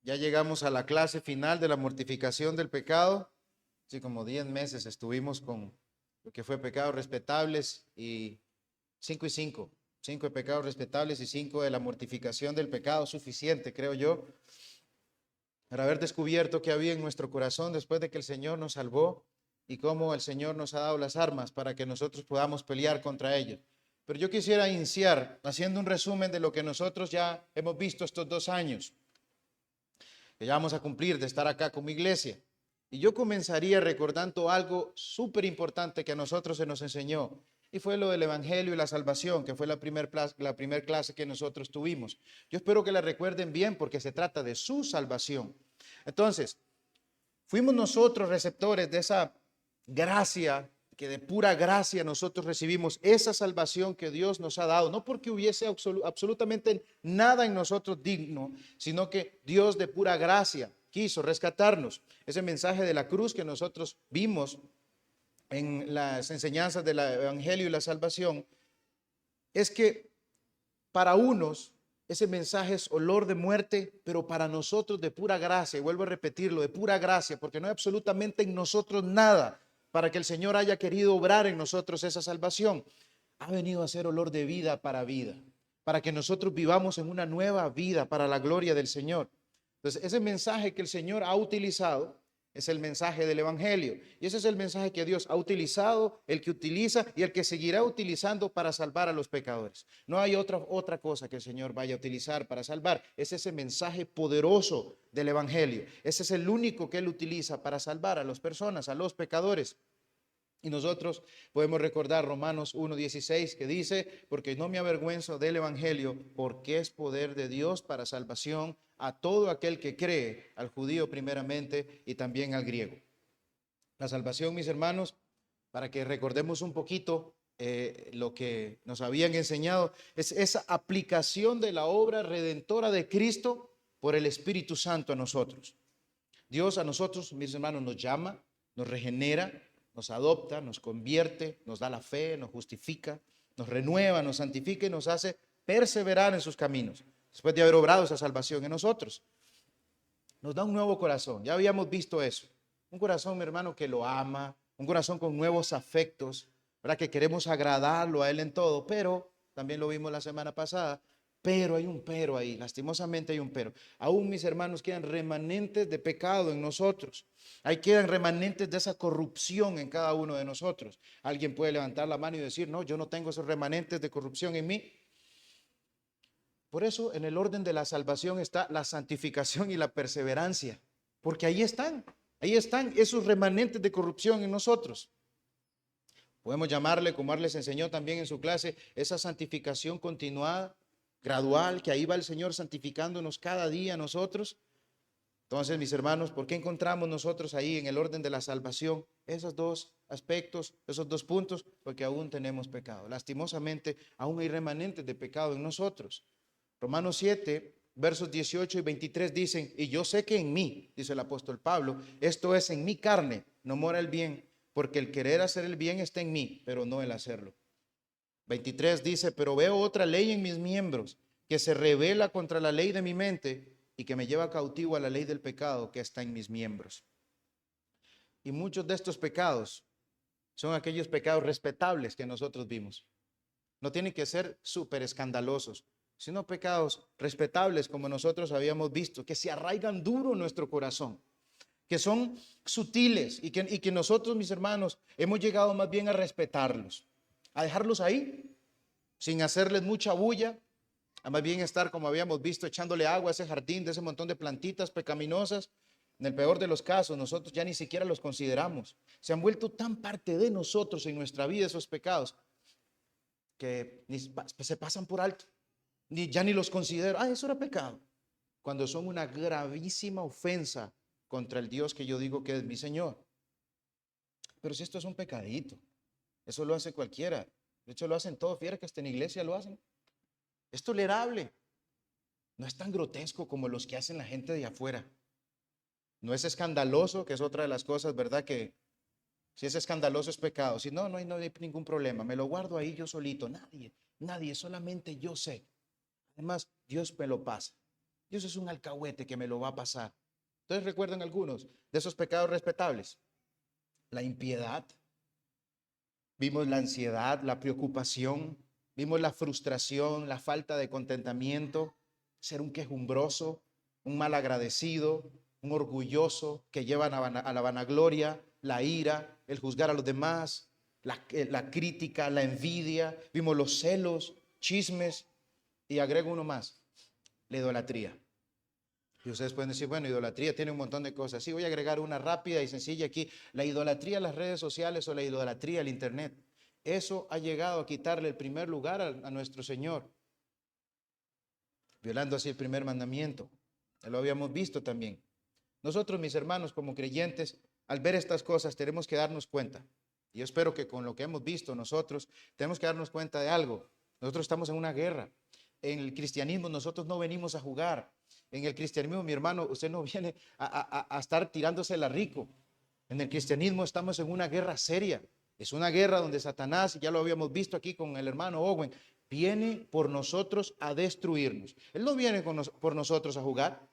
Ya llegamos a la clase final de la mortificación del pecado. Así como 10 meses estuvimos con lo que fue pecados respetables y 5 y 5. 5 de pecados respetables y 5 de la mortificación del pecado, suficiente, creo yo, para haber descubierto qué había en nuestro corazón después de que el Señor nos salvó y cómo el Señor nos ha dado las armas para que nosotros podamos pelear contra ellos. Pero yo quisiera iniciar haciendo un resumen de lo que nosotros ya hemos visto estos 2 años, que ya vamos a cumplir de estar acá como iglesia. Y yo comenzaría recordando algo súper importante que a nosotros se nos enseñó, y fue lo del Evangelio y la salvación, que fue la primer clase que nosotros tuvimos. Yo espero que la recuerden bien porque se trata de su salvación. Entonces, fuimos nosotros receptores de esa gracia, que de pura gracia nosotros recibimos esa salvación que Dios nos ha dado, no porque hubiese absolutamente nada en nosotros digno, sino que Dios de pura gracia quiso rescatarnos. Ese mensaje de la cruz que nosotros vimos en las enseñanzas del Evangelio y la salvación, es que para unos ese mensaje es olor de muerte, pero para nosotros de pura gracia, y vuelvo a repetirlo, de pura gracia, porque no hay absolutamente en nosotros nada para que el Señor haya querido obrar en nosotros esa salvación. Ha venido a ser olor de vida, para que nosotros vivamos en una nueva vida para la gloria del Señor. Entonces, ese mensaje que el Señor ha utilizado es el mensaje del Evangelio. Y ese es el mensaje que Dios ha utilizado, el que utiliza y el que seguirá utilizando para salvar a los pecadores. No hay otra cosa que el Señor vaya a utilizar para salvar. Es ese mensaje poderoso del Evangelio. Ese es el único que Él utiliza para salvar a las personas, a los pecadores. Y nosotros podemos recordar Romanos 1:16 que dice, porque no me avergüenzo del Evangelio, porque es poder de Dios para salvación a todo aquel que cree, al judío primeramente y también al griego. La salvación, mis hermanos, para que recordemos un poquito lo que nos habían enseñado, es esa aplicación de la obra redentora de Cristo por el Espíritu Santo a nosotros. Dios a nosotros, mis hermanos, nos llama, nos regenera, nos adopta, nos convierte, nos da la fe, nos justifica, nos renueva, nos santifica y nos hace perseverar en sus caminos. Después de haber obrado esa salvación en nosotros, nos da un nuevo corazón. Ya habíamos visto eso. Un corazón, mi hermano, que lo ama, un corazón con nuevos afectos, ¿verdad? Que queremos agradarlo a Él en todo, pero también lo vimos la semana pasada. Pero hay un pero ahí, lastimosamente hay un pero. Aún, mis hermanos, quedan remanentes de pecado en nosotros. Ahí quedan remanentes de esa corrupción en cada uno de nosotros. Alguien puede levantar la mano y decir, no, yo no tengo esos remanentes de corrupción en mí. Por eso en el orden de la salvación está la santificación y la perseverancia, porque ahí están esos remanentes de corrupción en nosotros. Podemos llamarle, como Ar les enseñó también en su clase, esa santificación continuada, gradual, que ahí va el Señor santificándonos cada día a nosotros. Entonces, mis hermanos, ¿por qué encontramos nosotros ahí en el orden de la salvación esos dos aspectos, esos dos puntos? Porque aún tenemos pecado. Lastimosamente, aún hay remanentes de pecado en nosotros. Romanos 7, versos 18 y 23 dicen, y yo sé que en mí, dice el apóstol Pablo, esto es en mi carne, no mora el bien, porque el querer hacer el bien está en mí, pero no el hacerlo. 23 dice, pero veo otra ley en mis miembros, que se rebela contra la ley de mi mente y que me lleva cautivo a la ley del pecado que está en mis miembros. Y muchos de estos pecados son aquellos pecados respetables que nosotros vimos. No tienen que ser súper escandalosos, sino pecados respetables como nosotros habíamos visto, que se arraigan duro en nuestro corazón, que son sutiles y que nosotros, mis hermanos, hemos llegado más bien a respetarlos, a dejarlos ahí, sin hacerles mucha bulla, a más bien estar, como habíamos visto, echándole agua a ese jardín de ese montón de plantitas pecaminosas. En el peor de los casos, nosotros ya ni siquiera los consideramos. Se han vuelto tan parte de nosotros en nuestra vida esos pecados que se pasan por alto. Ya ni los considero. Eso era pecado. Cuando son una gravísima ofensa contra el Dios que yo digo que es mi Señor. Pero si esto es un pecadito, eso lo hace cualquiera. De hecho, lo hacen todos. Fíjate que hasta en iglesia lo hacen. Es tolerable. No es tan grotesco como los que hacen la gente de afuera. No es escandaloso, que es otra de las cosas, ¿verdad? Que si es escandaloso es pecado. Si no, no hay ningún problema. Me lo guardo ahí yo solito. Nadie, solamente yo sé. Además, Dios me lo pasa. Dios es un alcahuete que me lo va a pasar. Entonces recuerdan algunos de esos pecados respetables. La impiedad, vimos la ansiedad, la preocupación, vimos la frustración, la falta de contentamiento, ser un quejumbroso, un malagradecido, un orgulloso que llevan a la vanagloria, la ira, el juzgar a los demás, la crítica, la envidia, vimos los celos, chismes, y agrego uno más, la idolatría. Y ustedes pueden decir, bueno, idolatría tiene un montón de cosas. Sí, voy a agregar una rápida y sencilla aquí. La idolatría a las redes sociales o la idolatría al internet. Eso ha llegado a quitarle el primer lugar a nuestro Señor, violando así el primer mandamiento. Ya lo habíamos visto también. Nosotros, mis hermanos, como creyentes, al ver estas cosas tenemos que darnos cuenta. Y yo espero que con lo que hemos visto nosotros, tenemos que darnos cuenta de algo. Nosotros estamos en una guerra. En el cristianismo nosotros no venimos a jugar. En el cristianismo, mi hermano, usted no viene a estar tirándosela rico. En el cristianismo estamos en una guerra seria. Es una guerra donde Satanás, ya lo habíamos visto aquí con el hermano Owen, viene por nosotros a destruirnos. Él no viene por nosotros a jugar.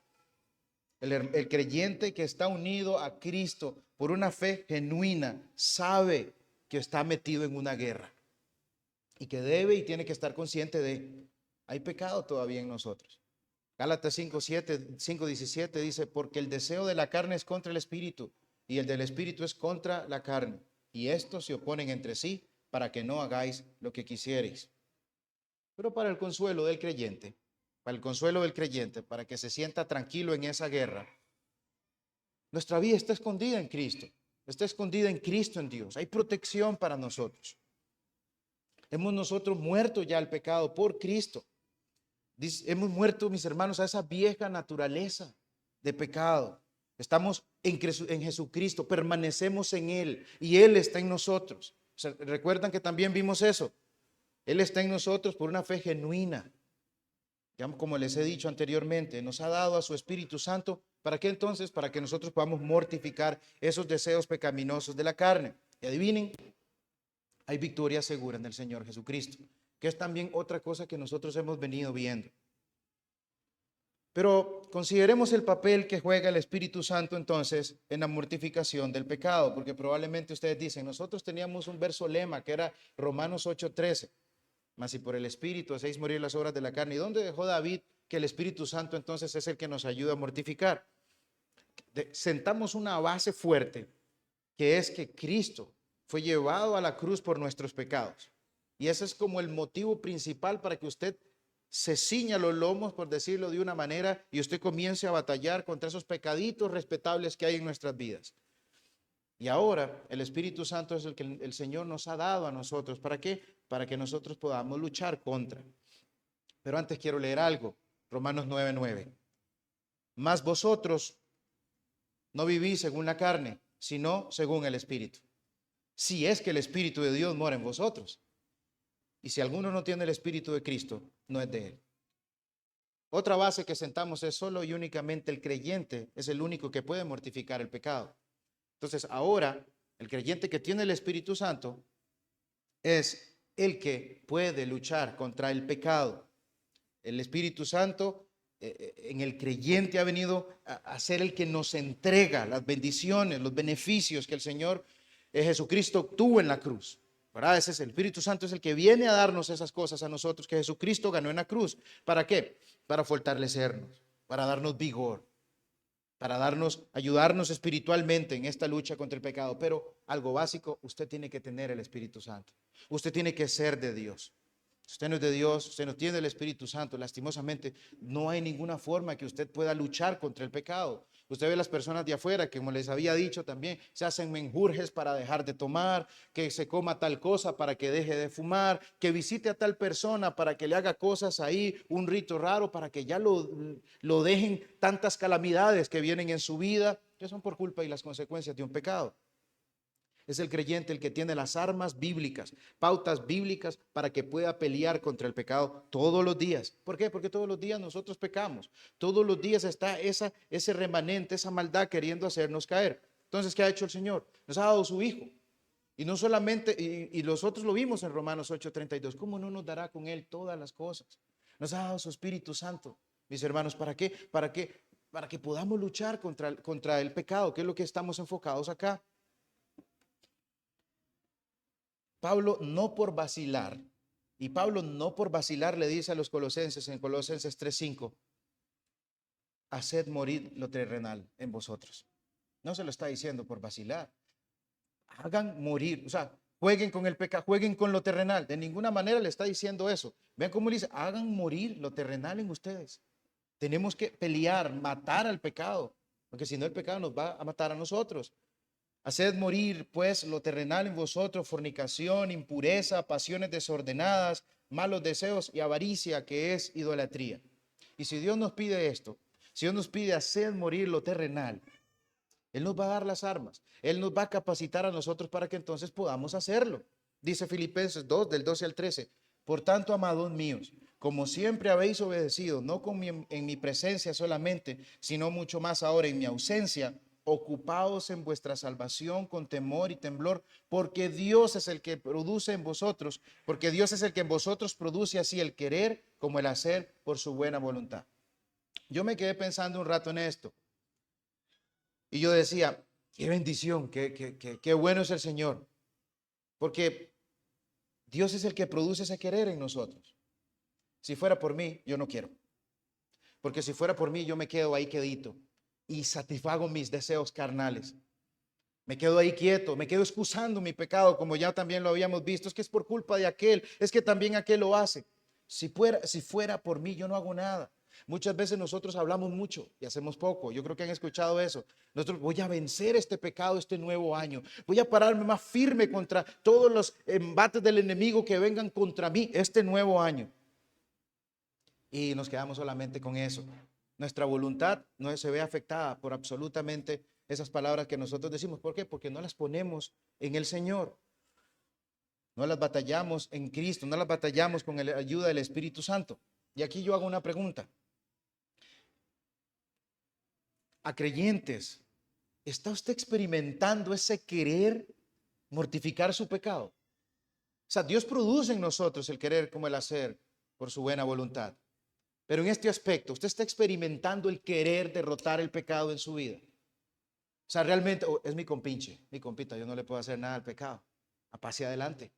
El creyente que está unido a Cristo por una fe genuina sabe que está metido en una guerra y que debe y tiene que estar consciente de, hay pecado todavía en nosotros. Gálatas 5:17 dice, porque el deseo de la carne es contra el espíritu y el del espíritu es contra la carne. Y estos se oponen entre sí para que no hagáis lo que quisierais. Pero para el consuelo del creyente, para que se sienta tranquilo en esa guerra, nuestra vida está escondida en Cristo, está escondida en Cristo, en Dios. Hay protección para nosotros. Hemos nosotros muerto ya al pecado por Cristo. Hemos muerto, mis hermanos, a esa vieja naturaleza de pecado. Estamos en Jesucristo, permanecemos en Él y Él está en nosotros. O sea, recuerdan que también vimos eso. Él está en nosotros por una fe genuina. Ya como les he dicho anteriormente, nos ha dado a su Espíritu Santo. ¿Para qué entonces? Para que nosotros podamos mortificar esos deseos pecaminosos de la carne. Y adivinen, hay victoria segura en el Señor Jesucristo, que es también otra cosa que nosotros hemos venido viendo. Pero consideremos el papel que juega el Espíritu Santo entonces en la mortificación del pecado, porque probablemente ustedes dicen, nosotros teníamos un verso lema que era Romanos 8:13, mas si por el Espíritu hacéis morir las obras de la carne. ¿Y dónde dejó David que el Espíritu Santo entonces es el que nos ayuda a mortificar? Sentamos una base fuerte, que es que Cristo fue llevado a la cruz por nuestros pecados. Y ese es como el motivo principal para que usted se ciña los lomos, por decirlo de una manera, y usted comience a batallar contra esos pecaditos respetables que hay en nuestras vidas. Y ahora el Espíritu Santo es el que el Señor nos ha dado a nosotros. ¿Para qué? Para que nosotros podamos luchar contra. Pero antes quiero leer algo. Romanos 9:9. Mas vosotros no vivís según la carne, sino según el Espíritu. Si es que el Espíritu de Dios mora en vosotros. Y si alguno no tiene el Espíritu de Cristo, no es de él. Otra base que sentamos es solo y únicamente el creyente es el único que puede mortificar el pecado. Entonces ahora el creyente que tiene el Espíritu Santo es el que puede luchar contra el pecado. El Espíritu Santo en el creyente ha venido a ser el que nos entrega las bendiciones, los beneficios que el Señor Jesucristo obtuvo en la cruz. ¿Verdad? Ese es el Espíritu Santo, es el que viene a darnos esas cosas a nosotros que Jesucristo ganó en la cruz. ¿Para qué? Para fortalecernos, para darnos vigor, para ayudarnos espiritualmente en esta lucha contra el pecado. Pero algo básico, usted tiene que tener el Espíritu Santo. Usted tiene que ser de Dios. Si usted no es de Dios, usted no tiene el Espíritu Santo, lastimosamente no hay ninguna forma que usted pueda luchar contra el pecado. Usted ve las personas de afuera que, como les había dicho también, se hacen menjurjes para dejar de tomar, que se coma tal cosa para que deje de fumar, que visite a tal persona para que le haga cosas ahí, un rito raro para que ya lo dejen tantas calamidades que vienen en su vida, que son por culpa y las consecuencias de un pecado. Es el creyente el que tiene las armas bíblicas, pautas bíblicas para que pueda pelear contra el pecado todos los días. ¿Por qué? Porque todos los días nosotros pecamos. Todos los días está ese remanente, esa maldad queriendo hacernos caer. Entonces, ¿qué ha hecho el Señor? Nos ha dado su Hijo. Y no solamente, y nosotros lo vimos en Romanos 8:32, ¿cómo no nos dará con Él todas las cosas? Nos ha dado su Espíritu Santo. mis hermanos. ¿Para qué? Para que podamos luchar contra el pecado, que es lo que estamos enfocados acá. Pablo no por vacilar, y Pablo no por vacilar le dice a los colosenses en Colosenses 3:5, haced morir lo terrenal en vosotros. No se lo está diciendo por vacilar. Hagan morir, o sea, jueguen con el pecado, jueguen con lo terrenal. De ninguna manera le está diciendo eso. Vean cómo le dice, hagan morir lo terrenal en ustedes. Tenemos que pelear, matar al pecado, porque si no el pecado nos va a matar a nosotros. Haced morir pues lo terrenal en vosotros, fornicación, impureza, pasiones desordenadas, malos deseos y avaricia, que es idolatría. Y si Dios nos pide esto, si Dios nos pide hacer morir lo terrenal, Él nos va a dar las armas, Él nos va a capacitar a nosotros para que entonces podamos hacerlo. Dice Filipenses 2, del 12 al 13, por tanto, amados míos, como siempre habéis obedecido, no en mi presencia solamente, sino mucho más ahora en mi ausencia, ocupaos en vuestra salvación con temor y temblor, porque Dios es el que produce en vosotros, porque Dios es el que en vosotros produce así el querer como el hacer por su buena voluntad. Yo me quedé pensando un rato en esto y yo decía, qué bendición, qué bueno es el Señor, porque Dios es el que produce ese querer en nosotros. Si fuera por mí, yo no quiero, porque si fuera por mí, yo me quedo ahí quedito y satisfago mis deseos carnales. Me quedo ahí quieto, me quedo excusando mi pecado, como ya también lo habíamos visto. Es que es por culpa de aquel, es que también aquel lo hace. Si fuera por mí, yo no hago nada. Muchas veces nosotros hablamos mucho y hacemos poco. Yo creo que han escuchado eso. Nosotros, voy a vencer este pecado este nuevo año. Voy a pararme más firme contra todos los embates del enemigo que vengan contra mí este nuevo año. Y nos quedamos solamente con eso. Nuestra voluntad no se ve afectada por absolutamente esas palabras que nosotros decimos. ¿Por qué? Porque no las ponemos en el Señor. No las batallamos en Cristo, no las batallamos con la ayuda del Espíritu Santo. Y aquí yo hago una pregunta. A creyentes, ¿está usted experimentando ese querer mortificar su pecado? O sea, Dios produce en nosotros el querer como el hacer por su buena voluntad. Pero en este aspecto, ¿usted está experimentando el querer derrotar el pecado en su vida? O sea, realmente, es mi compinche, mi compita, yo no le puedo hacer nada al pecado. Pase adelante.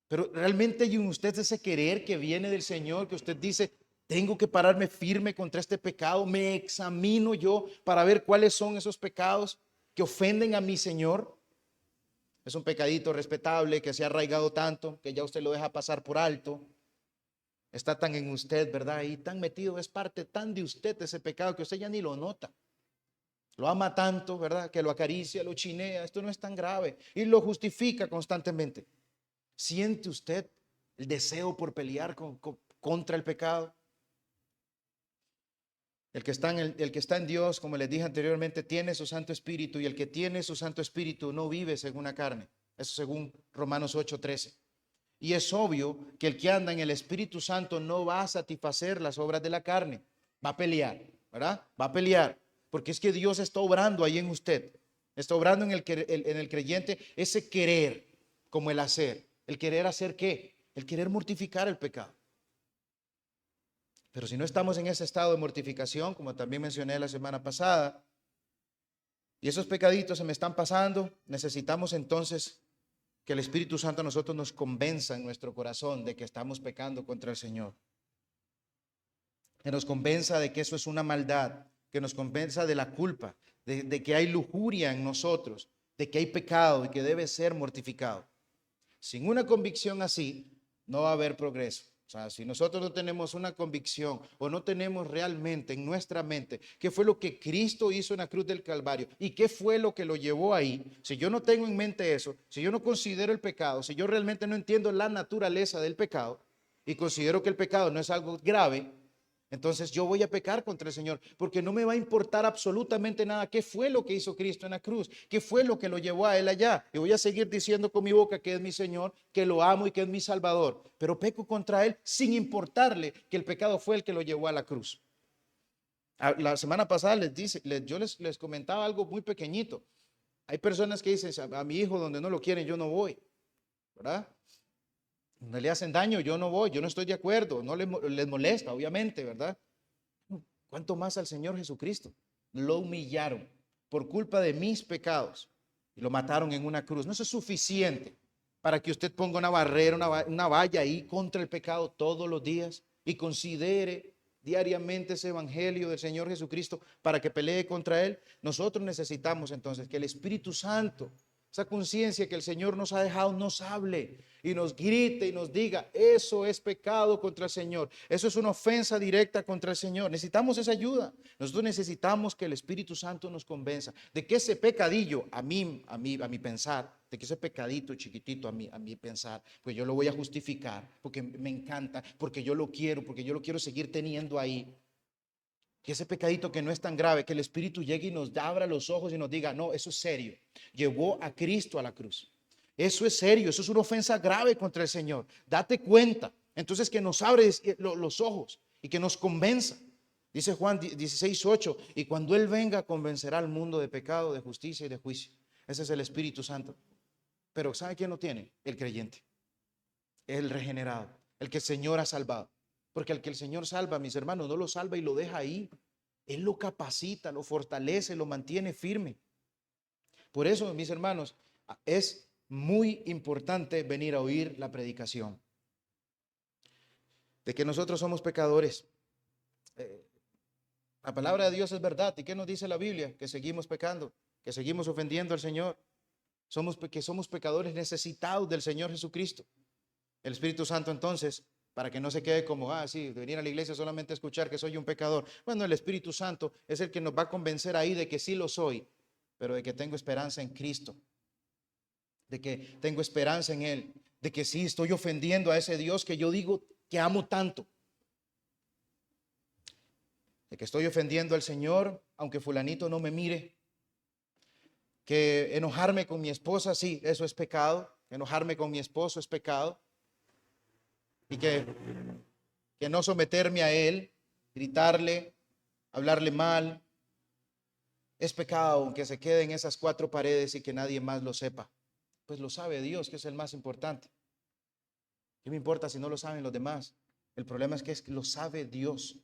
Pero realmente hay en usted ese querer que viene del Señor, que usted dice, tengo que pararme firme contra este pecado, me examino yo para ver cuáles son esos pecados que ofenden a mi Señor. Es un pecadito respetable que se ha arraigado tanto que ya usted lo deja pasar por alto. Está tan en usted, ¿verdad? Y tan metido, es parte tan de usted ese pecado que usted ya ni lo nota. Lo ama tanto, ¿verdad? Que lo acaricia, lo chinea. Esto no es tan grave. Y lo justifica constantemente. ¿Siente usted el deseo por pelear contra el pecado? El que está en Dios, como les dije anteriormente, tiene su Santo Espíritu. Y el que tiene su Santo Espíritu no vive según la carne. Eso según Romanos 8:13. Y es obvio que el que anda en el Espíritu Santo no va a satisfacer las obras de la carne. Va a pelear, ¿verdad? Va a pelear. Porque es que Dios está obrando ahí en usted. Está obrando en el creyente ese querer como el hacer. ¿El querer hacer qué? El querer mortificar el pecado. Pero si no estamos en ese estado de mortificación, como también mencioné la semana pasada, y esos pecaditos se me están pasando, necesitamos entonces que el Espíritu Santo a nosotros nos convenza en nuestro corazón de que estamos pecando contra el Señor. Que nos convenza de que eso es una maldad, que nos convenza de la culpa, de que hay lujuria en nosotros, de que hay pecado y que debe ser mortificado. Sin una convicción así, no va a haber progreso. O sea, si nosotros no tenemos una convicción o no tenemos realmente en nuestra mente qué fue lo que Cristo hizo en la cruz del Calvario y qué fue lo que lo llevó ahí, si yo no tengo en mente eso, si yo no considero el pecado, si yo realmente no entiendo la naturaleza del pecado y considero que el pecado no es algo grave, entonces yo voy a pecar contra el Señor porque no me va a importar absolutamente nada qué fue lo que hizo Cristo en la cruz, qué fue lo que lo llevó a Él allá. Y voy a seguir diciendo con mi boca que es mi Señor, que lo amo y que es mi Salvador, pero peco contra Él sin importarle que el pecado fue el que lo llevó a la cruz. La semana pasada yo les comentaba algo muy pequeñito. Hay personas que dicen, a mi hijo donde no lo quieren yo no voy, ¿verdad? No le hacen daño, yo no voy, yo no estoy de acuerdo, no les molesta, obviamente, ¿verdad? ¿Cuánto más al Señor Jesucristo? Lo humillaron por culpa de mis pecados y lo mataron en una cruz. No, eso es suficiente para que usted ponga una barrera, una valla ahí contra el pecado todos los días y considere diariamente ese evangelio del Señor Jesucristo para que pelee contra él. Nosotros necesitamos entonces que el Espíritu Santo, esa conciencia que el Señor nos ha dejado, nos hable y nos grite y nos diga: eso es pecado contra el Señor, eso es una ofensa directa contra el Señor. Necesitamos esa ayuda. Nosotros necesitamos que el Espíritu Santo nos convenza de que ese pecadillo, a mi pensar, de que ese pecadito chiquitito a mi pensar, pues yo lo voy a justificar porque me encanta, porque yo lo quiero seguir teniendo ahí. Que ese pecadito que no es tan grave, que el Espíritu llegue y nos abra los ojos y nos diga: no, eso es serio. Llevó a Cristo a la cruz. Eso es serio, eso es una ofensa grave contra el Señor. Date cuenta. Entonces que nos abre los ojos y que nos convenza. Dice Juan 16:8, y cuando Él venga convencerá al mundo de pecado, de justicia y de juicio. Ese es el Espíritu Santo. Pero ¿sabe quién lo tiene? El creyente, el regenerado, el que el Señor ha salvado. Porque al que el Señor salva, mis hermanos, no lo salva y lo deja ahí. Él lo capacita, lo fortalece, lo mantiene firme. Por eso, mis hermanos, es muy importante venir a oír la predicación de que nosotros somos pecadores. La palabra de Dios es verdad. ¿Y qué nos dice la Biblia? Que seguimos pecando, que seguimos ofendiendo al Señor. Que somos pecadores necesitados del Señor Jesucristo. El Espíritu Santo, entonces, para que no se quede como: sí, de venir a la iglesia solamente a escuchar que soy un pecador. Bueno, el Espíritu Santo es el que nos va a convencer ahí de que sí lo soy, pero de que tengo esperanza en Cristo, de que tengo esperanza en Él, de que sí estoy ofendiendo a ese Dios que yo digo que amo tanto, de que estoy ofendiendo al Señor aunque fulanito no me mire, que enojarme con mi esposa, sí, eso es pecado, enojarme con mi esposo es pecado, y que no someterme a él, gritarle, hablarle mal, es pecado, aunque se quede en esas cuatro paredes y que nadie más lo sepa. Pues lo sabe Dios, que es el más importante. ¿Qué me importa si no lo saben los demás? El problema es que lo sabe Dios.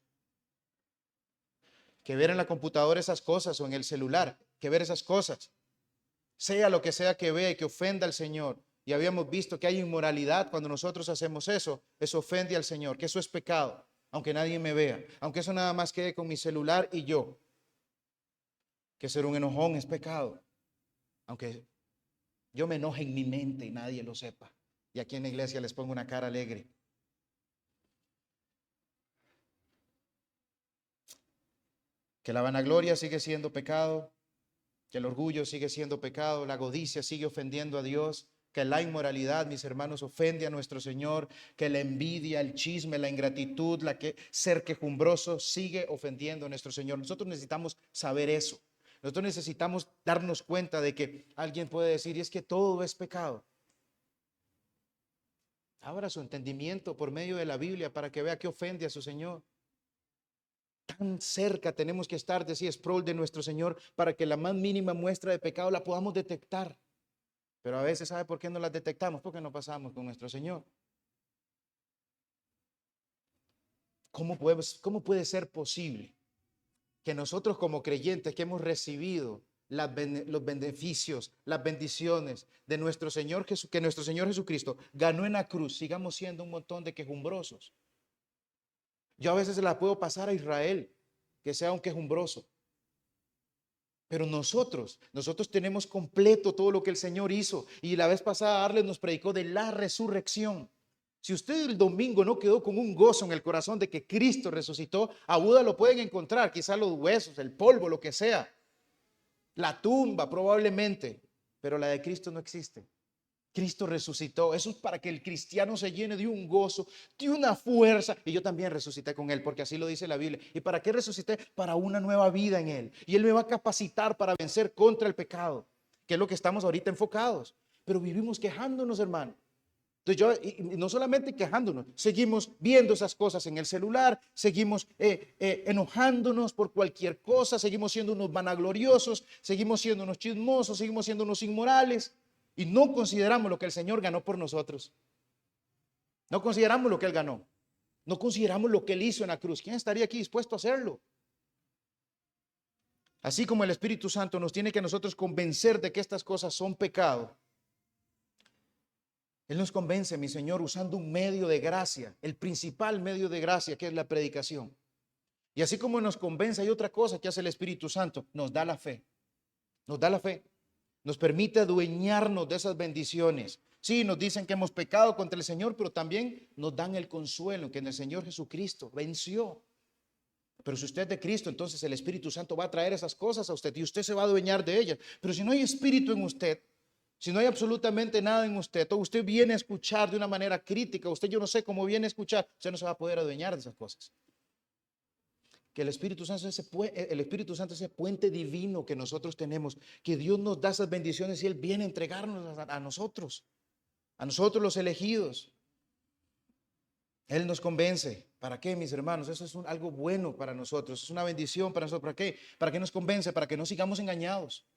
Que ver en la computadora esas cosas o en el celular, que ver esas cosas, sea lo que sea que vea y que ofenda al Señor. Y habíamos visto que hay inmoralidad cuando nosotros hacemos eso. Eso ofende al Señor, que eso es pecado, aunque nadie me vea, aunque eso nada más quede con mi celular y yo. Que ser un enojón es pecado, aunque yo me enoje en mi mente y nadie lo sepa. Y aquí en la iglesia les pongo una cara alegre. Que la vanagloria sigue siendo pecado, que el orgullo sigue siendo pecado, la codicia sigue ofendiendo a Dios, que la inmoralidad, mis hermanos, ofende a nuestro Señor, que la envidia, el chisme, la ingratitud, ser quejumbroso sigue ofendiendo a nuestro Señor. Nosotros necesitamos saber eso. Nosotros necesitamos darnos cuenta de que alguien puede decir: y es que todo es pecado. Abra su entendimiento por medio de la Biblia para que vea que ofende a su Señor. Tan cerca tenemos que estar, decía Sproul, de nuestro Señor, para que la más mínima muestra de pecado la podamos detectar. Pero a veces, ¿sabe por qué no las detectamos? Porque no pasamos con nuestro Señor. ¿Cómo puede ser posible que nosotros como creyentes que hemos recibido los beneficios, las bendiciones de nuestro Señor que nuestro Señor Jesucristo ganó en la cruz, sigamos siendo un montón de quejumbrosos? Yo a veces se la puedo pasar a Israel, que sea un quejumbroso. Pero nosotros tenemos completo todo lo que el Señor hizo. Y la vez pasada Arles nos predicó de la resurrección. Si usted el domingo no quedó con un gozo en el corazón de que Cristo resucitó, a Buda lo pueden encontrar, quizás los huesos, el polvo, lo que sea. La tumba probablemente, pero la de Cristo no existe. Cristo resucitó. Eso es para que el cristiano se llene de un gozo, de una fuerza. Y yo también resucité con Él, porque así lo dice la Biblia. ¿Y para qué resucité? Para una nueva vida en Él. Y Él me va a capacitar para vencer contra el pecado, que es lo que estamos ahorita enfocados. Pero vivimos quejándonos, hermano. Entonces y no solamente quejándonos, seguimos viendo esas cosas en el celular, seguimos enojándonos por cualquier cosa, seguimos siendo unos vanagloriosos, seguimos siendo unos chismosos, seguimos siendo unos inmorales. Y no consideramos lo que el Señor ganó por nosotros. No consideramos lo que Él ganó. No consideramos lo que Él hizo en la cruz. ¿Quién estaría aquí dispuesto a hacerlo? Así como el Espíritu Santo nos tiene que a nosotros convencer de que estas cosas son pecado, Él nos convence, mi Señor, usando un medio de gracia, el principal medio de gracia, que es la predicación. Y así como nos convence, hay otra cosa que hace el Espíritu Santo, nos da la fe. Nos da la fe. Nos permite adueñarnos de esas bendiciones. Sí, nos dicen que hemos pecado contra el Señor, pero también nos dan el consuelo que en el Señor Jesucristo venció. Pero si usted es de Cristo, entonces el Espíritu Santo va a traer esas cosas a usted y usted se va a adueñar de ellas. Pero si no hay Espíritu en usted, si no hay absolutamente nada en usted, o usted viene a escuchar de una manera crítica, usted yo no sé cómo viene a escuchar, usted no se va a poder adueñar de esas cosas. Que el Espíritu Santo es ese puente divino que nosotros tenemos, que Dios nos da esas bendiciones y Él viene a entregarnos a nosotros los elegidos. Él nos convence. ¿Para qué, mis hermanos? Eso es algo bueno para nosotros, es una bendición para nosotros. ¿Para qué? ¿Para qué nos convence? Para que no sigamos engañados.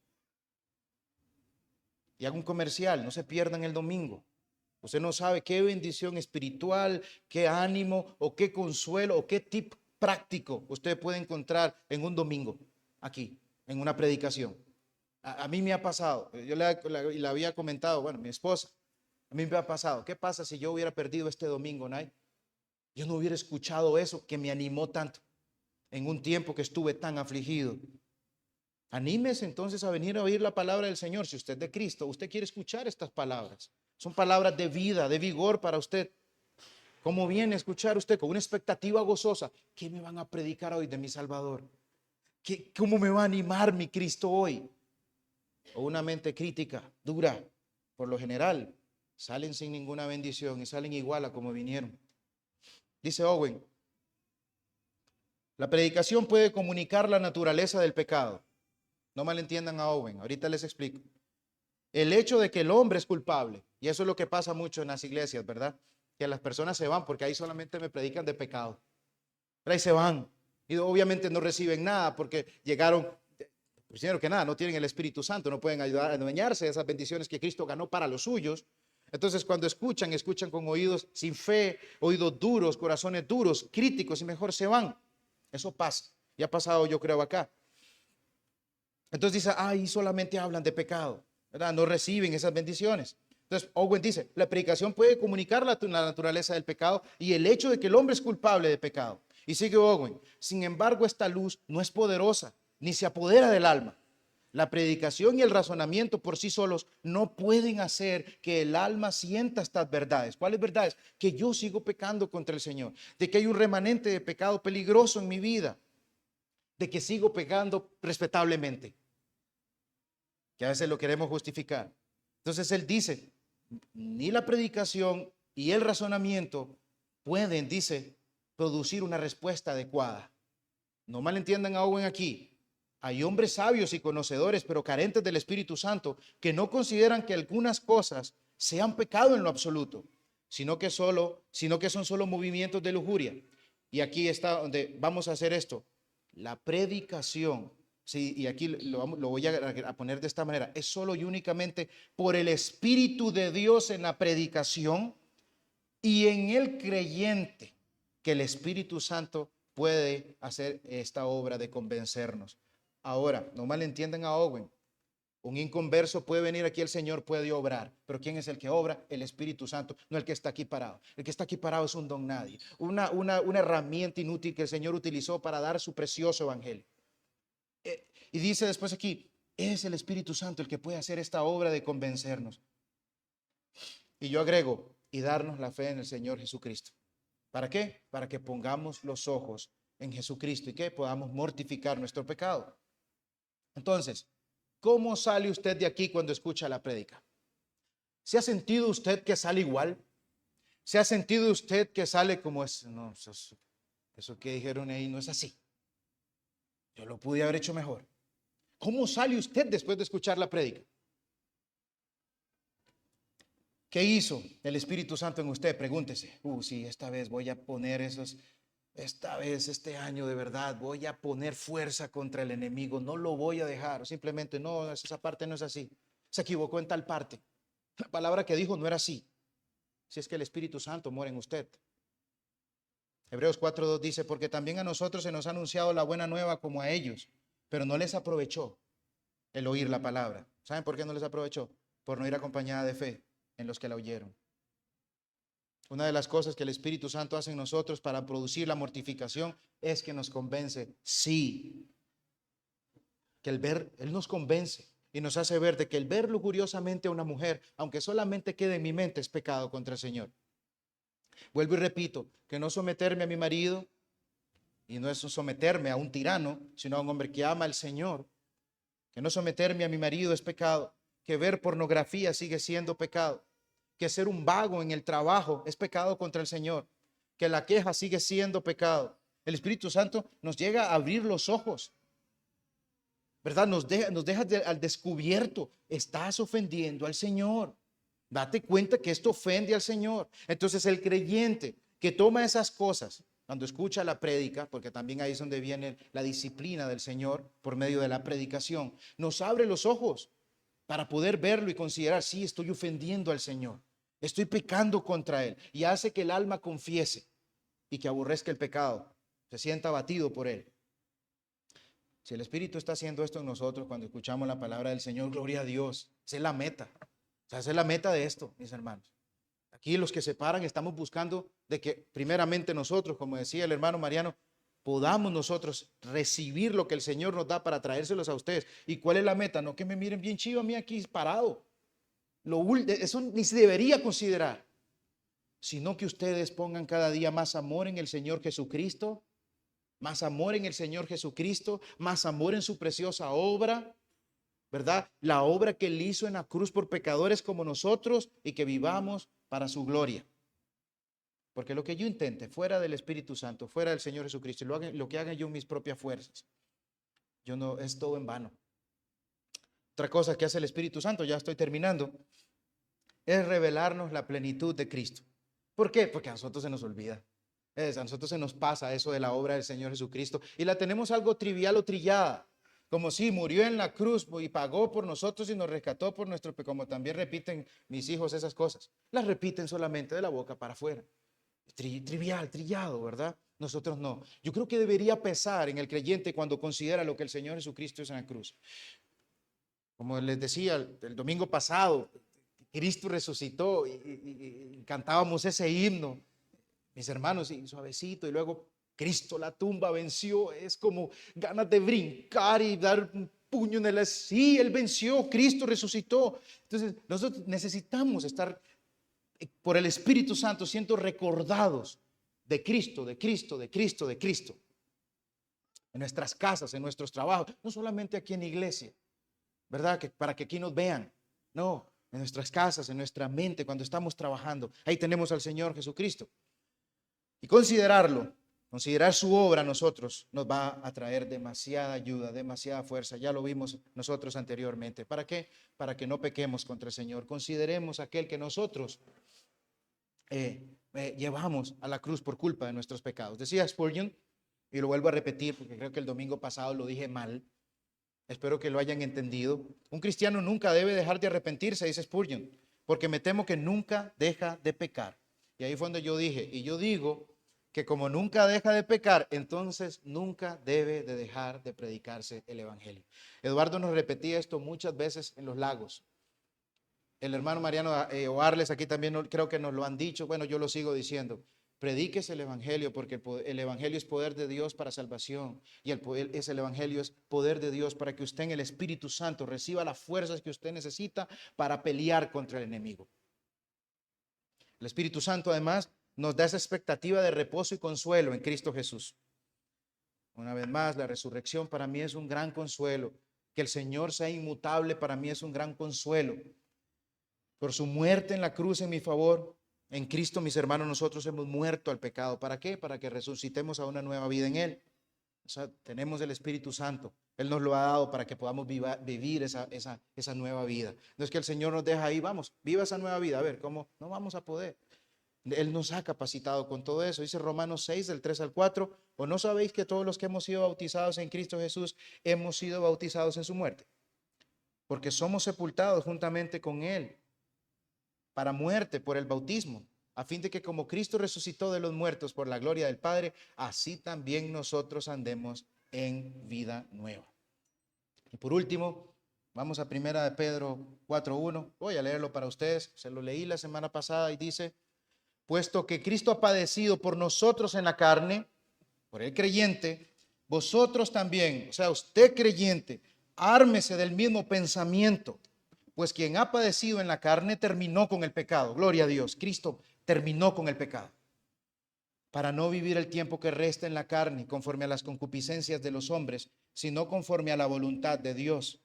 Y hago un comercial, no se pierdan el domingo. Usted no sabe qué bendición espiritual, qué ánimo o qué consuelo o qué tip práctico usted puede encontrar en un domingo, aquí, en una predicación. A mí me ha pasado, yo le había comentado, bueno, mi esposa, a mí me ha pasado, ¿qué pasa si yo hubiera perdido este domingo, Nay? Yo no hubiera escuchado eso que me animó tanto en un tiempo que estuve tan afligido. Anímese entonces a venir a oír la palabra del Señor. Si usted es de Cristo, usted quiere escuchar estas palabras. Son palabras de vida, de vigor para usted. ¿Cómo viene a escuchar usted con una expectativa gozosa? ¿Qué me van a predicar hoy de mi Salvador? ¿Cómo me va a animar mi Cristo hoy? O una mente crítica, dura, por lo general, salen sin ninguna bendición y salen igual a como vinieron. Dice Owen, la predicación puede comunicar la naturaleza del pecado. No malentiendan a Owen, ahorita les explico. El hecho de que el hombre es culpable, y eso es lo que pasa mucho en las iglesias, ¿verdad? Que las personas se van porque ahí solamente me predican de pecado. Pero ahí se van y obviamente no reciben nada porque llegaron, primero que nada, no tienen el Espíritu Santo, no pueden ayudar a adueñarse de esas bendiciones que Cristo ganó para los suyos. Entonces cuando escuchan con oídos sin fe, oídos duros, corazones duros, críticos y mejor se van. Eso pasa, y ha pasado yo creo acá. Entonces dice, ahí solamente hablan de pecado, ¿verdad? No reciben esas bendiciones. Entonces Owen dice, la predicación puede comunicar la naturaleza del pecado y el hecho de que el hombre es culpable de pecado. Y sigue Owen, sin embargo esta luz no es poderosa, ni se apodera del alma. La predicación y el razonamiento por sí solos no pueden hacer que el alma sienta estas verdades. ¿Cuáles verdades? Que yo sigo pecando contra el Señor, de que hay un remanente de pecado peligroso en mi vida, de que sigo pecando respetablemente, que a veces lo queremos justificar. Entonces él dice, ni la predicación y el razonamiento pueden, dice, producir una respuesta adecuada. No malentiendan a Owen aquí. Hay hombres sabios y conocedores, pero carentes del Espíritu Santo, que no consideran que algunas cosas sean pecado en lo absoluto, sino que son solo movimientos de lujuria. Y aquí está donde vamos a hacer esto. La predicación, sí, y aquí lo voy a poner de esta manera, es solo y únicamente por el Espíritu de Dios en la predicación y en el creyente que el Espíritu Santo puede hacer esta obra de convencernos. Ahora, no malentiendan a Owen. Un inconverso puede venir aquí, el Señor puede obrar, pero ¿quién es el que obra? El Espíritu Santo, no el que está aquí parado. El que está aquí parado es un don nadie, una herramienta inútil que el Señor utilizó para dar su precioso evangelio. Y dice después aquí, es el Espíritu Santo el que puede hacer esta obra de convencernos. Y yo agrego, y darnos la fe en el Señor Jesucristo. ¿Para qué? Para que pongamos los ojos en Jesucristo y que podamos mortificar nuestro pecado. Entonces, ¿cómo sale usted de aquí cuando escucha la prédica? ¿Se ha sentido usted que sale igual? ¿Se ha sentido usted que sale como es? No, eso que dijeron ahí no es así. Yo lo pude haber hecho mejor. ¿Cómo sale usted después de escuchar la prédica? ¿Qué hizo el Espíritu Santo en usted? Pregúntese. Sí, esta vez voy a poner este año de verdad, voy a poner fuerza contra el enemigo, no lo voy a dejar. Simplemente no, esa parte no es así. Se equivocó en tal parte. La palabra que dijo no era así. Si es que el Espíritu Santo mora en usted. Hebreos 4:2 dice, porque también a nosotros se nos ha anunciado la buena nueva como a ellos. pero no les aprovechó el oír la palabra. ¿Saben por qué no les aprovechó? Por no ir acompañada de fe en los que la oyeron. Una de las cosas que el Espíritu Santo hace en nosotros para producir la mortificación es que nos convence, sí, que Él nos convence y nos hace ver de que el ver lujuriosamente a una mujer, aunque solamente quede en mi mente, es pecado contra el Señor. Vuelvo y repito, que no someterme a mi marido, y no es someterme a un tirano, sino a un hombre que ama al Señor, que no someterme a mi marido es pecado, que ver pornografía sigue siendo pecado, que ser un vago en el trabajo es pecado contra el Señor, que la queja sigue siendo pecado. El Espíritu Santo nos llega a abrir los ojos, ¿verdad? Nos deja al descubierto. Estás ofendiendo al Señor. Date cuenta que esto ofende al Señor. Entonces el creyente que toma esas cosas, cuando escucha la prédica, porque también ahí es donde viene la disciplina del Señor por medio de la predicación, nos abre los ojos para poder verlo y considerar, sí, estoy ofendiendo al Señor, estoy pecando contra Él, y hace que el alma confiese y que aborrezca el pecado, se sienta abatido por él. Si el Espíritu está haciendo esto en nosotros cuando escuchamos la palabra del Señor, gloria a Dios. Esa es la meta. O sea, esa es la meta de esto, mis hermanos. Aquí los que se paran estamos buscando de que primeramente nosotros, como decía el hermano Mariano, podamos nosotros recibir lo que el Señor nos da para traérselos a ustedes. ¿Y cuál es la meta? No que me miren bien chivo a mí aquí parado. Eso ni se debería considerar, sino que ustedes pongan cada día más amor en el Señor Jesucristo, más amor en el Señor Jesucristo, más amor en su preciosa obra, ¿verdad? La obra que Él hizo en la cruz por pecadores como nosotros, y que vivamos para su gloria. Porque lo que yo intente fuera del Espíritu Santo, fuera del Señor Jesucristo, lo que haga yo en mis propias fuerzas, es todo en vano. Otra cosa que hace el Espíritu Santo, ya estoy terminando, es revelarnos la plenitud de Cristo. ¿Por qué? Porque a nosotros se nos olvida. A nosotros se nos pasa eso de la obra del Señor Jesucristo y la tenemos algo trivial o trillada, como si murió en la cruz y pagó por nosotros y nos rescató por nuestro pecado, como también repiten mis hijos esas cosas. Las repiten solamente de la boca para afuera. Trivial, trillado, ¿verdad? Nosotros no. Yo creo que debería pesar en el creyente cuando considera lo que el Señor Jesucristo es en la cruz. Como les decía el domingo pasado, Cristo resucitó y cantábamos ese himno, mis hermanos, y suavecito, y luego Cristo la tumba venció. Es como ganas de brincar y dar un puño en el... Sí, Él venció, Cristo resucitó. Entonces nosotros necesitamos estar por el Espíritu Santo siendo recordados de Cristo, de Cristo, de Cristo, de Cristo. En nuestras casas, en nuestros trabajos, no solamente aquí en la iglesia, ¿verdad? Para que aquí nos vean. No, en nuestras casas, en nuestra mente, cuando estamos trabajando. Ahí tenemos al Señor Jesucristo. Y considerar su obra a nosotros nos va a traer demasiada ayuda, demasiada fuerza. Ya lo vimos nosotros anteriormente. ¿Para qué? Para que no pequemos contra el Señor. Consideremos aquel que nosotros llevamos a la cruz por culpa de nuestros pecados. Decía Spurgeon, y lo vuelvo a repetir porque creo que el domingo pasado lo dije mal. Espero que lo hayan entendido. Un cristiano nunca debe dejar de arrepentirse, dice Spurgeon, porque me temo que nunca deja de pecar. Y ahí fue donde yo dije, y yo digo que como nunca deja de pecar, entonces nunca debe de dejar de predicarse el evangelio. Eduardo nos repetía esto muchas veces en los lagos. El hermano Mariano o Arles aquí también creo que nos lo han dicho. Bueno, yo lo sigo diciendo. Predíquese el evangelio, porque el evangelio es poder de Dios para salvación, y el evangelio es poder de Dios para que usted en el Espíritu Santo reciba las fuerzas que usted necesita para pelear contra el enemigo. El Espíritu Santo además nos da esa expectativa de reposo y consuelo en Cristo Jesús. Una vez más, la resurrección para mí es un gran consuelo. Que el Señor sea inmutable para mí es un gran consuelo. Por su muerte en la cruz en mi favor, en Cristo, mis hermanos, nosotros hemos muerto al pecado. ¿Para qué? Para que resucitemos a una nueva vida en Él. O sea, tenemos el Espíritu Santo. Él nos lo ha dado para que podamos vivir esa nueva vida. No es que el Señor nos deja ahí, vamos, viva esa nueva vida. A ver, ¿cómo? No vamos a poder. Él nos ha capacitado con todo eso. Dice Romanos 6, del 3 al 4. ¿O no sabéis que todos los que hemos sido bautizados en Cristo Jesús hemos sido bautizados en su muerte? Porque somos sepultados juntamente con Él para muerte por el bautismo, a fin de que como Cristo resucitó de los muertos por la gloria del Padre, así también nosotros andemos en vida nueva. Y por último, vamos a Primera de Pedro 4:1. Voy a leerlo para ustedes. Se lo leí la semana pasada y dice: puesto que Cristo ha padecido por nosotros en la carne, por el creyente, vosotros también, o sea, usted creyente, ármese del mismo pensamiento, pues quien ha padecido en la carne terminó con el pecado. Gloria a Dios, Cristo terminó con el pecado, para no vivir el tiempo que resta en la carne conforme a las concupiscencias de los hombres, sino conforme a la voluntad de Dios.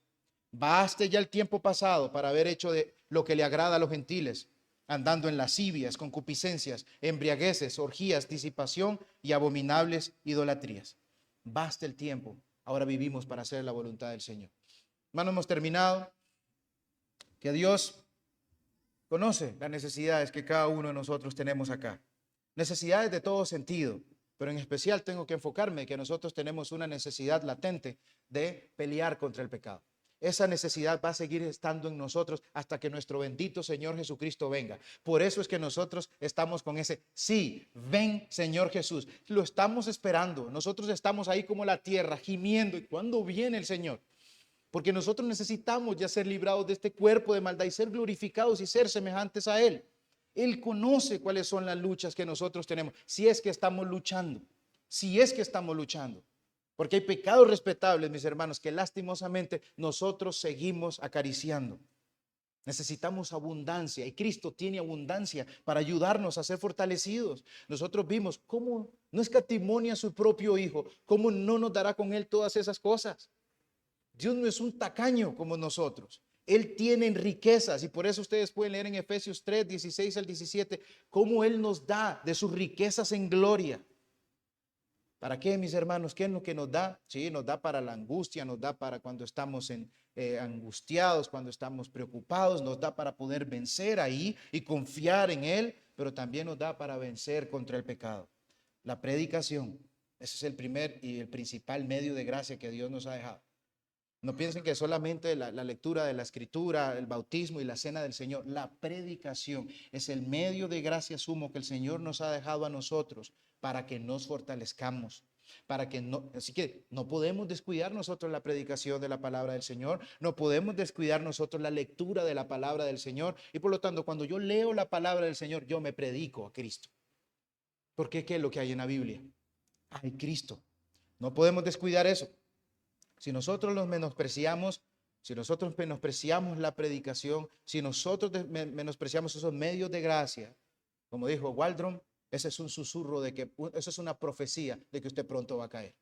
Baste ya el tiempo pasado para haber hecho de lo que le agrada a los gentiles, andando en lascivias, concupiscencias, embriagueces, orgías, disipación y abominables idolatrías. Basta el tiempo, ahora vivimos para hacer la voluntad del Señor. Hermanos, hemos terminado. Que Dios conoce las necesidades que cada uno de nosotros tenemos acá. Necesidades de todo sentido, pero en especial tengo que enfocarme que nosotros tenemos una necesidad latente de pelear contra el pecado. Esa necesidad va a seguir estando en nosotros hasta que nuestro bendito Señor Jesucristo venga. Por eso es que nosotros estamos con ese sí, ven Señor Jesús. Lo estamos esperando. Nosotros estamos ahí como la tierra gimiendo. ¿Y cuándo viene el Señor? Porque nosotros necesitamos ya ser librados de este cuerpo de maldad y ser glorificados y ser semejantes a Él. Él conoce cuáles son las luchas que nosotros tenemos, si es que estamos luchando, porque hay pecados respetables, mis hermanos, que lastimosamente nosotros seguimos acariciando. Necesitamos abundancia y Cristo tiene abundancia para ayudarnos a ser fortalecidos. Nosotros vimos cómo no escatimó a su propio Hijo, cómo no nos dará con Él todas esas cosas. Dios no es un tacaño como nosotros. Él tiene riquezas y por eso ustedes pueden leer en Efesios 3, 16 al 17, cómo Él nos da de sus riquezas en gloria. ¿Para qué, mis hermanos? ¿Qué es lo que nos da? Sí, nos da para la angustia, nos da para cuando estamos angustiados, cuando estamos preocupados, nos da para poder vencer ahí y confiar en Él, pero también nos da para vencer contra el pecado. La predicación, ese es el primer y el principal medio de gracia que Dios nos ha dejado. No piensen que solamente la lectura de la escritura, el bautismo y la cena del Señor. La predicación es el medio de gracia sumo que el Señor nos ha dejado a nosotros para que nos fortalezcamos. Así que no podemos descuidar nosotros la predicación de la palabra del Señor. No podemos descuidar nosotros la lectura de la palabra del Señor. Y por lo tanto, cuando yo leo la palabra del Señor, yo me predico a Cristo. Porque ¿qué es lo que hay en la Biblia? Hay Cristo. No podemos descuidar eso. Si nosotros los menospreciamos, si nosotros menospreciamos la predicación, si nosotros menospreciamos esos medios de gracia, como dijo Waldron, ese es un susurro de que, esa es una profecía de que usted pronto va a caer.